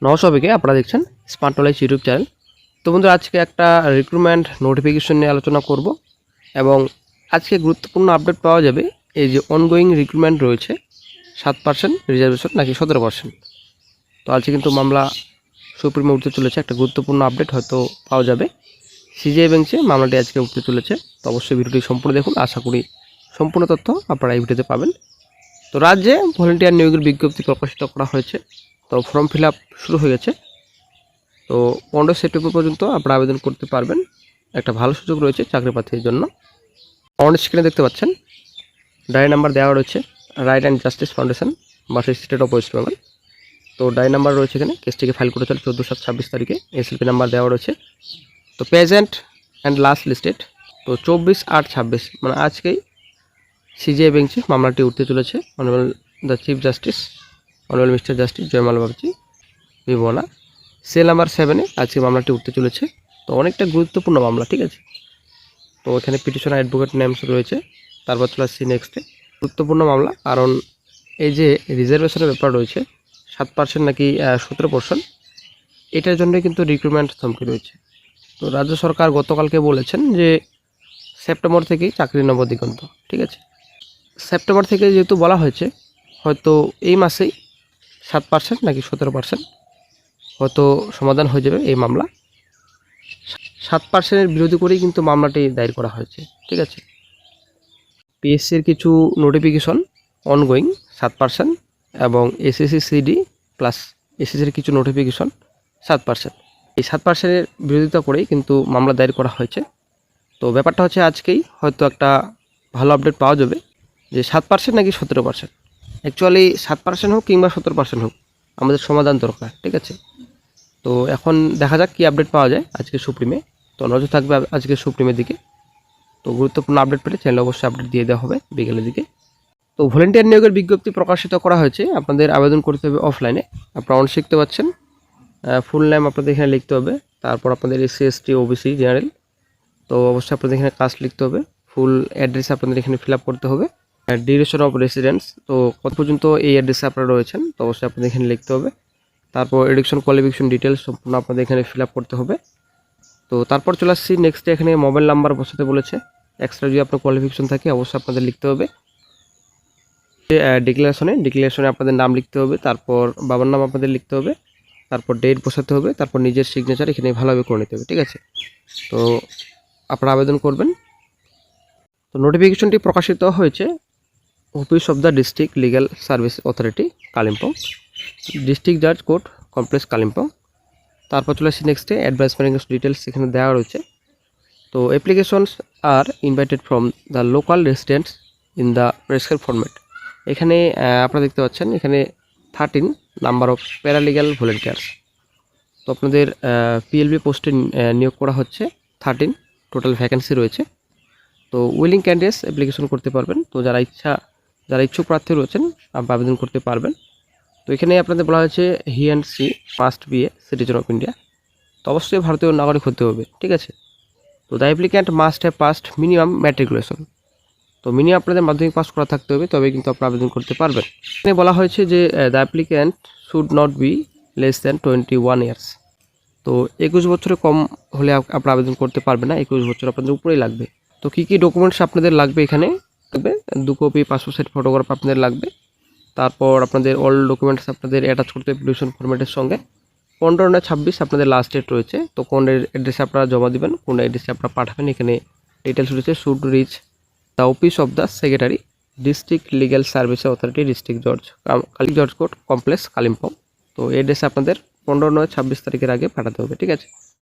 নমস্কার, আপনারা দেখছেন স্মার্ট নলেজ ইউটিউব চ্যানেল। তো বন্ধুরা, আজকে একটা রিক্রুটমেন্ট নোটিফিকেশন নিয়ে আলোচনা করব এবং আজকে গুরুত্বপূর্ণ আপডেট পাওয়া যাবে। এই যে অনগোয়িং রিক্রুটমেন্ট রয়েছে 7% রিজার্ভেশন নাকি 17%। তো আজকে কিন্তু মামলা সুপ্রিমে উঠতে চলেছে, একটা গুরুত্বপূর্ণ আপডেট হয়তো পাওয়া যাবে সিজিআই বেঞ্চে। মামলাটি আজকে উঠতে চলেছে, তো অবশ্যই ভিডিওটি সম্পূর্ণ দেখুন। আশা করি সম্পূর্ণ তথ্য আপনারা এই ভিডিওতে পাবেন। তো রাজ্যে ভলেন্টিয়ার নিয়োগের বিজ্ঞপ্তি প্রকাশিত করা হয়েছে, তো ফর্ম ফিল আপ শুরু হয়ে গেছে। তো 15 সেপ্টেম্বর পর্যন্ত আপনারা আবেদন করতে পারবেন। একটা ভালো সুযোগ রয়েছে চাকরি প্রার্থীর জন্য। অন স্ক্রিনে দেখতে পাচ্ছেন ডায়রি নাম্বার দেওয়া রয়েছে, right and justice foundation versus state of West Bengal. তো ডায়রি নাম্বার রয়েছে এখানে, কেসটিকে ফাইল করেছিল 14/7/26 তারিখে। এসএলপি নাম্বার দেওয়া রয়েছে। তো প্রেজেন্ট অ্যান্ড লাস্ট লিস্টেড তো 24/8/26, মানে আজকেই সিজিআই বেঞ্চে মামলাটি উঠতে চলেছে। Honourable the chief justice, honourable mister justice Joymalya Bagchi বিবনা, সেল নাম্বার 7-এ আজকে মামলাটি উঠতে চলেছে। তো অনেকটা গুরুত্বপূর্ণ মামলা, ঠিক আছে। তো এখানে পিটিশনার অ্যাডভোকেট নেমস রয়েছে। তারপর চলে আসছি নেক্সটে। গুরুত্বপূর্ণ মামলা, কারণ এই যে রিজার্ভেশনের ব্যাপার রয়েছে 7% নাকি 17%, এটার জন্যই কিন্তু রিক্রুটমেন্ট থমকে রয়েছে। তো রাজ্য সরকার গতকালকে বলেছেন যে সেপ্টেম্বর থেকেই চাকরি নবদিগন্ত, ঠিক আছে। সেপ্টেম্বর থেকে যেহেতু বলা হয়েছে, হয়তো এই মাসেই 7% নাকি 17% হয়তো সমাধান হয়ে যাবে এই মামলা। 7%-এর বিরোধী করেই কিন্তু মামলাটি দায়ের করা হয়েছে, ঠিক আছে। পিএসসির কিছু নোটিফিকেশন অনগোয়িং 7%, এবং এসএসসি সিডি প্লাস এসএসসির কিছু নোটিফিকেশন 7%। এই 7%-এর বিরোধিতা করেই কিন্তু মামলা দায়ের করা হয়েছে। তো ব্যাপারটা হচ্ছে আজকেই হয়তো একটা ভালো আপডেট পাওয়া যাবে যে 7% নাকি 17%। অ্যাকচুয়ালি 7% হোক কিংবা 17% হোক, আমাদের সমাধান দরকার, ঠিক আছে। তো এখন দেখা যাক কী আপডেট পাওয়া যায় আজকে সুপ্রিমে। তো নজর থাকবে আজকে সুপ্রিমের দিকে। তো গুরুত্বপূর্ণ আপডেট পেলে চ্যানেলে অবশ্যই আপডেট দিয়ে দেওয়া হবে বিকেলের দিকে। তো ভলেন্টিয়ার নিয়োগের বিজ্ঞপ্তি প্রকাশিত করা হয়েছে। আপনাদের আবেদন করতে হবে অফলাইনে। আপনারা অন শিখতে পাচ্ছেন, ফুল নেম আপনাদের এখানে লিখতে হবে। তারপর আপনাদের এসসি এসটি ওবিসি জেনারেল, তো অবশ্যই আপনাদের এখানে কাস্ট লিখতে হবে। ফুল অ্যাড্রেস আপনাদের এখানে ফিল আপ করতে হবে। ডিউরেশন অফ রেসিডেন্স, তো কত পর্যন্ত এই অ্যাড্রেসে আপনারা রয়েছেন, তো অবশ্যই আপনাদের এখানে লিখতে হবে। তারপর এডুকেশন কোয়ালিফিকেশন ডিটেলস সম্পূর্ণ আপনাদের এখানে ফিল আপ করতে হবে। তো তারপর চলে আসছি নেক্সটে, এখানে মোবাইল নাম্বার বসাতে বলেছে। এক্সট্রা যদি আপনার কোয়ালিফিকেশন থাকে অবশ্যই আপনাদের লিখতে হবে। ডিক্লারেশনে আপনাদের নাম লিখতে হবে, তারপর বাবার নাম আপনাদের লিখতে হবে, তারপর ডেট বসাতে হবে, তারপর নিজের সিগনেচার এখানে ভালোভাবে করে নিতে হবে, ঠিক আছে। তো আপনারা আবেদন করবেন। তো নোটিফিকেশনটি প্রকাশিত হয়েছে office of the district legal service authority Kalimpong, district জাজ কোর্ট কমপ্লেক্স কালিম্পং। তারপর চলে আসছি নেক্সটে অ্যাডভাইসমেন্ট ডিটেলস এখানে দেওয়া রয়েছে। তো applications are invited from the local residents in the prescribe format. এখানে আপনারা দেখতে পাচ্ছেন এখানে 13 নাম্বার অফ প্যারালিগ্যাল ভলেন্টিয়ার্স। তো আপনাদের পিএলবি পোস্টে নিয়োগ করা হচ্ছে 13, টোটাল ভ্যাকেন্সি রয়েছে। তো উইলিং ক্যান্ডিডেটস অ্যাপ্লিকেশন করতে পারবেন। তো যারা ইচ্ছুক প্রার্থী রয়েছেন আবেদন করতে পারবেন। তো এখানে আপনাদের বলা হয়েছে he and C must B a citizen of India, তো অবশ্যই ভারতীয় নাগরিক হতে হবে, ঠিক আছে। তো the applicant must have passed minimum matriculation, তো মিনিমাম আপনাদের মাধ্যমিক পাস করা থাকতে হবে, তবে কিন্তু আপনারা আবেদন করতে পারবেন। এখানে বলা হয়েছে যে the applicant should not be less than 21 years. তো 21 বছরের কম হলে আপনারা আবেদন করতে পারবেন না, 21 বছর আপনাদের উপরেই লাগবে। তো কী কী ডকুমেন্টস আপনাদের লাগবে, এখানে লাগবে 2 কপি পাসপোর্ট সাইজ ফটোগ্রাফ আপনাদের লাগবে। তারপর আপনাদের অল ডকুমেন্টস আপনাদের অ্যাটাচ করতে হবে অ্যাপ্লিকেশন ফরম্যাটের সঙ্গে। 15/9/26 আপনাদের লাস্ট ডেট রয়েছে। তো কোন অ্যাড্রেসে আপনারা জমা দেবেন, কোন অ্যাড্রেসে আপনারা পাঠাবেন, এখানে ডিটেলস রয়েছে। Should reach the office of the secretary district legal service authority, district জজ কোর্ট কমপ্লেক্স কালিম্পং। তো এই অ্যাড্রেসে আপনাদের 15/9/26 তারিখের আগে পাঠাতে হবে, ঠিক আছে।